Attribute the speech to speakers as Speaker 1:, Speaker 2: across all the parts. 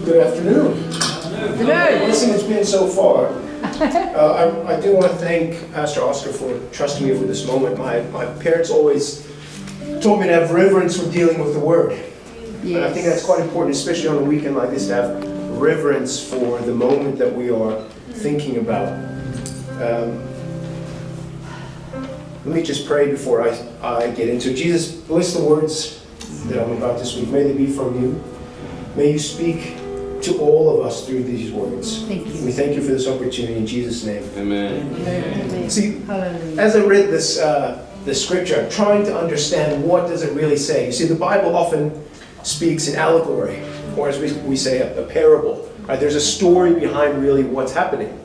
Speaker 1: Good afternoon. Listen, it's been so far. I do want to thank Pastor Oskar for trusting me for this moment. My parents always told me to have reverence for dealing with the Word. Yes. And I think that's quite important, especially on a weekend like this, to have reverence for the moment that we are thinking about. Let me just pray before I get into it. Jesus, bless the words that I'm about to speak. May they be from you. May you speak to all of us through these words.
Speaker 2: Thank you.
Speaker 1: We thank you for this opportunity in Jesus' name.
Speaker 3: Amen.
Speaker 2: Amen.
Speaker 1: See,
Speaker 2: Hallelujah.
Speaker 1: as I read this scripture, I'm trying to understand what does it really say. You see, the Bible often speaks in allegory, or as we say, a parable. Right? There's a story behind really what's happening.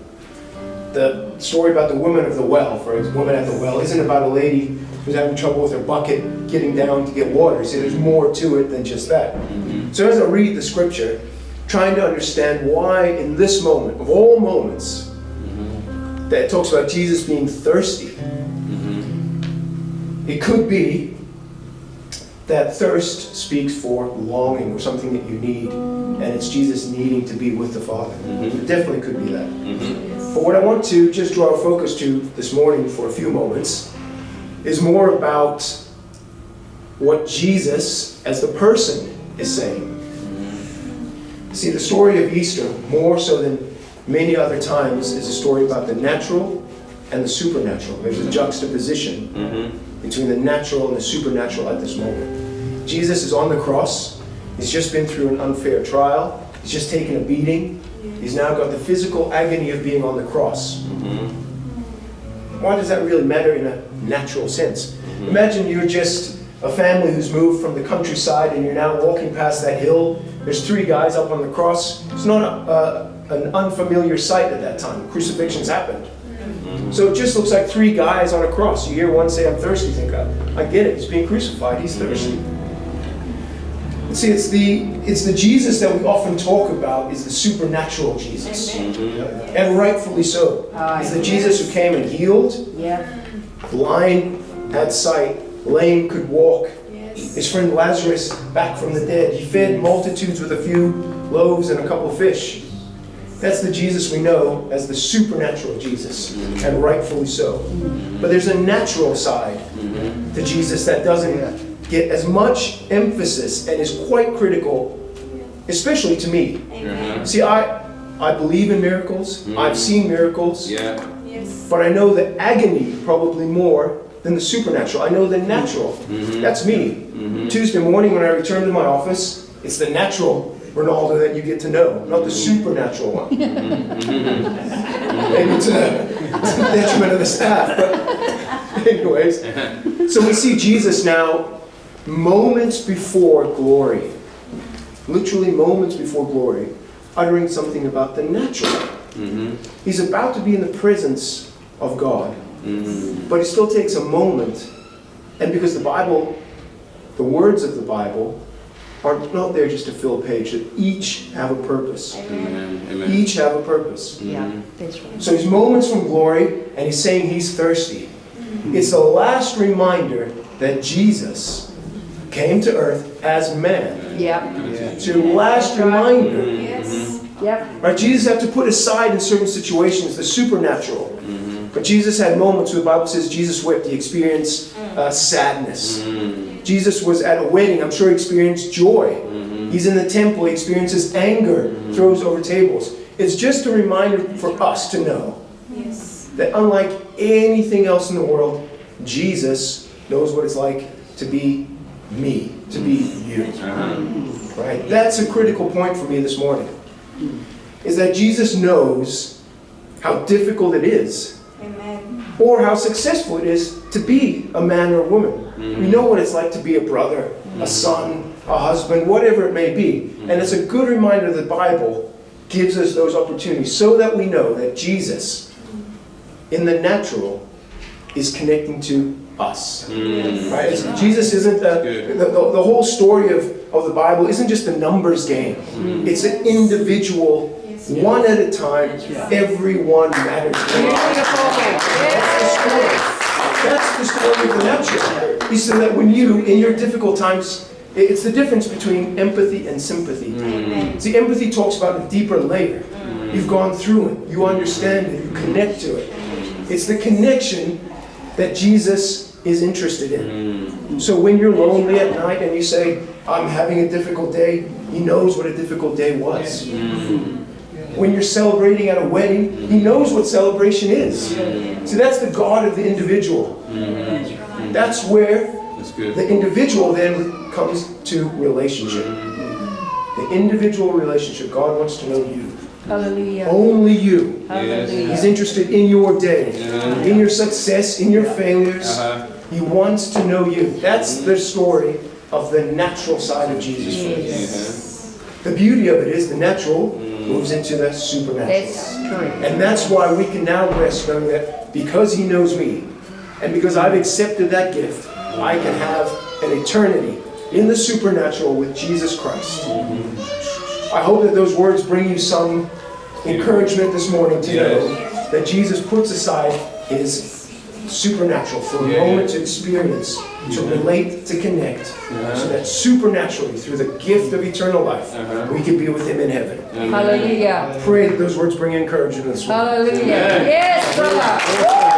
Speaker 1: The story about the woman of the well, for example, woman at the well, isn't about a lady who's having trouble with her bucket getting down to get water. See, there's more to it than just that. Mm-hmm. So as I read the scripture, trying to understand why in this moment, of all moments, mm-hmm. that it talks about Jesus being thirsty. Mm-hmm. It could be that thirst speaks for longing or something that you need, and it's Jesus needing to be with the Father. Mm-hmm. It definitely could be that. Mm-hmm. But what I want to just draw focus to this morning for a few moments is more about what Jesus as the person is saying. See, the story of Easter, more so than many other times, is a story about the natural and the supernatural. There's a juxtaposition between the natural and the supernatural at this moment. Jesus is on the cross. He's just been through an unfair trial. He's just taken a beating. He's now got the physical agony of being on the cross. Why does that really matter in a natural sense? Imagine you're just a family who's moved from the countryside and you're now walking past that hill. There's 3 guys up on the cross. It's not an unfamiliar sight at that time. Crucifixions happened. So it just looks like 3 guys on a cross. You hear one say, "I'm thirsty." You think, I get it. He's being crucified. He's thirsty. See, it's the Jesus that we often talk about is the supernatural Jesus. And rightfully so. It's the Jesus who came and healed. Blind had sight. Lame could walk. His friend Lazarus back from the dead. He fed multitudes with a few loaves and a couple of fish. That's the Jesus we know as the supernatural Jesus, and rightfully so. But there's a natural side to Jesus that doesn't get as much emphasis and is quite critical, especially to me. See, I believe in miracles. I've seen miracles. But I know the agony probably more than the supernatural. I know the natural. That's me. Tuesday morning when I return to my office, it's the natural Renaldo that you get to know, not the supernatural one. Maybe to the detriment of the staff, but anyways. So we see Jesus now moments before glory, literally moments before glory, uttering something about the natural. He's about to be in the presence of God. But he still takes a moment, and because the Bible, the words of the Bible, are not there just to fill a page, that each have a purpose. Amen. Each have a purpose.
Speaker 2: That's right.
Speaker 1: So he's moments from glory, and he's saying he's thirsty. It's the last reminder that Jesus came to earth as man. It's your last reminder. Right? Jesus had to put aside in certain situations the supernatural. But Jesus had moments where the Bible says Jesus wept. He experienced sadness. Jesus was at a wedding. I'm sure he experienced joy. He's in the temple. He experiences anger, throws over tables. It's just a reminder for us to know that unlike anything else in the world, Jesus knows what it's like to be me, to be you. Right? That's a critical point for me this morning. Is that Jesus knows how difficult it is, or how successful it is to be a man or a woman. We know what it's like to be a brother, a son, a husband, whatever it may be. And it's a good reminder the Bible gives us those opportunities so that we know that Jesus, in the natural, is connecting to us. Right? Jesus isn't the whole story of the Bible isn't just a numbers game. It's an individual, one at a time. Everyone matters. That's the story of the natural. He said that when you, in your difficult times, It's the difference between empathy and sympathy. See, empathy talks about a deeper layer. You've gone through it. You understand it. You connect to it. It's the connection that Jesus is interested in. So when you're lonely at night and you say, I'm having a difficult day, He knows what a difficult day was. When you're celebrating at a wedding, He knows what celebration is. See, that's the God of the individual. That's where the individual then comes to relationship. The individual relationship. God wants to know you.
Speaker 2: Hallelujah.
Speaker 1: Only you.
Speaker 2: Hallelujah.
Speaker 1: He's interested in your day, in your success, in your failures. He wants to know you. That's the story of the natural side of Jesus for us. The beauty of it is the natural moves into the supernatural.
Speaker 2: That's true.
Speaker 1: And that's why we can now rest knowing that because He knows me, and because I've accepted that gift, I can have an eternity in the supernatural with Jesus Christ. I hope that those words bring you some encouragement this morning to know that Jesus puts aside His supernatural for a moment to experience, to relate, to connect, so that supernaturally, through the gift of eternal life, we can be with Him in heaven.
Speaker 2: Hallelujah.
Speaker 1: I pray that those words bring encouragement this morning.
Speaker 2: Hallelujah. Yes, brother.